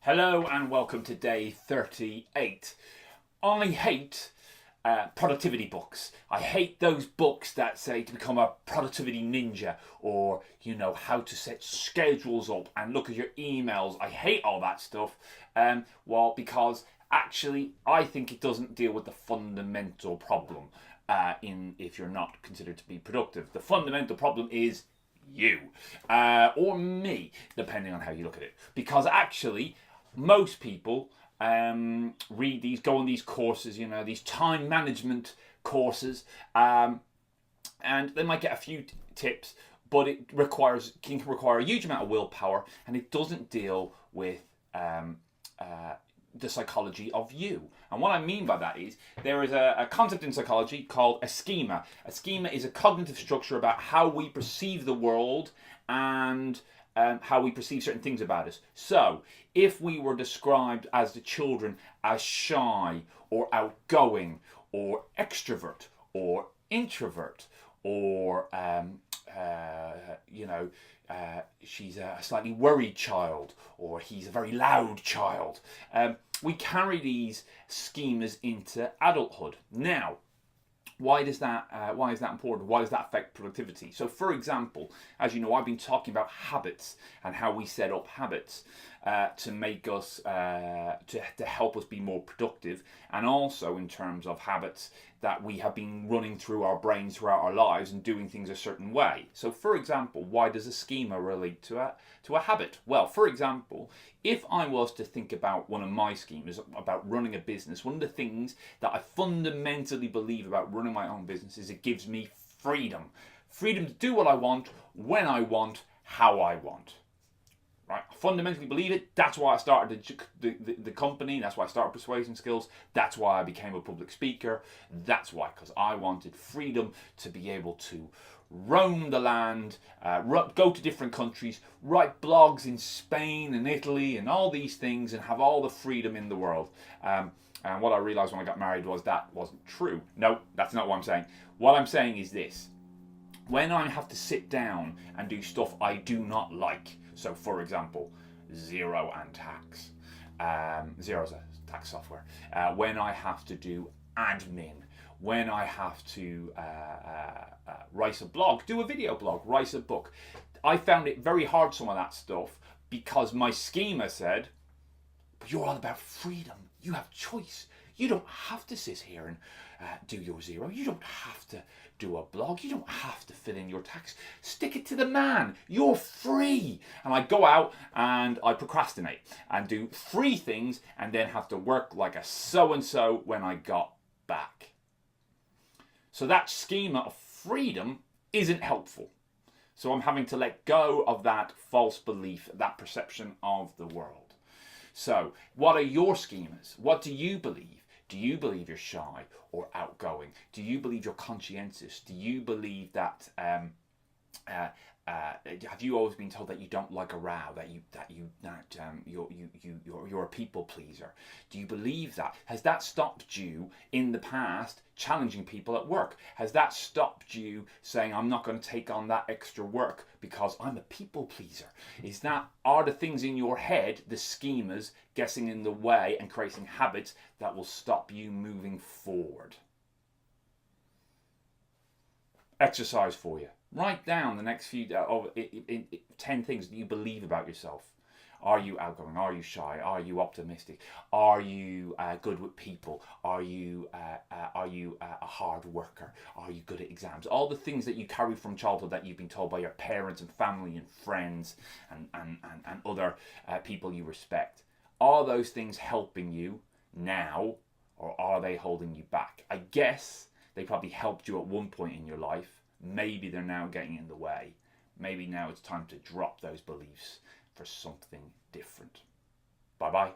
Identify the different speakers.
Speaker 1: Hello and welcome to day 38. I hate productivity books. I hate those books that say to become a productivity ninja or, how to set schedules up and look at your emails. I hate all that stuff. Because actually I think it doesn't deal with the fundamental problem if you're not considered to be productive. The fundamental problem is you or me, depending on how you look at it. Because actually, most people read these, go on these courses, these time management courses, and they might get a few tips, but it can require a huge amount of willpower, and it doesn't deal with the psychology of you. And what I mean by that is there is a concept in psychology called a schema. A schema is a cognitive structure about how we perceive the world and how we perceive certain things about us. So, if we were described as the children as shy or outgoing or extrovert or introvert or she's a slightly worried child or he's a very loud child, we carry these schemas into adulthood. Now, why is that important? Why does that affect productivity? So, for example, as you know, I've been talking about habits and how we set up habits to make us to help us be more productive, and also in terms of habits that we have been running through our brains throughout our lives and doing things a certain way. So, for example, why does a schema relate to a habit? Well, for example, if I was to think about one of my schemas about running a business, one of the things that I fundamentally believe about running my own business is it gives me freedom. Freedom to do what I want, when I want, how I want. Right? I fundamentally believe it. That's why I started the company. That's why I started Persuasion Skills. That's why I became a public speaker. That's why, because I wanted freedom to be able to roam the land, go to different countries, write blogs in Spain and Italy and all these things, and have all the freedom in the world. And what I realized when I got married was that wasn't true. No, that's not what I'm saying. What I'm saying is this. When I have to sit down and do stuff I do not like, so for example, Xero and tax, Xero's a tax software, when I have to do admin, when I have to write a blog, do a video blog, write a book, I found it very hard, some of that stuff, because my schema said, but you're all about freedom, you have choice. You don't have to sit here and do your Xero. You don't have to do a blog. You don't have to fill in your tax. Stick it to the man. You're free. And I go out and I procrastinate and do 3 things and then have to work like a so-and-so when I got back. So that schema of freedom isn't helpful. So I'm having to let go of that false belief, that perception of the world. So what are your schemas? What do you believe? Do you believe you're shy or outgoing? Do you believe you're conscientious? Do you believe that have you always been told that you don't like a row, that you're a people pleaser? Do you believe that? Has that stopped you in the past challenging people at work? Has that stopped you saying, I'm not going to take on that extra work because I'm a people pleaser? Are the things in your head, the schemas, getting in the way and creating habits that will stop you moving forward? Exercise for you. Write down the next 10 things that you believe about yourself. Are you outgoing? Are you shy? Are you optimistic? Are you good with people? Are you a hard worker? Are you good at exams? All the things that you carry from childhood that you've been told by your parents and family and friends and other people you respect. Are those things helping you now, or are they holding you back? I guess they probably helped you at one point in your life. Maybe they're now getting in the way. Maybe now it's time to drop those beliefs for something different. Bye-bye.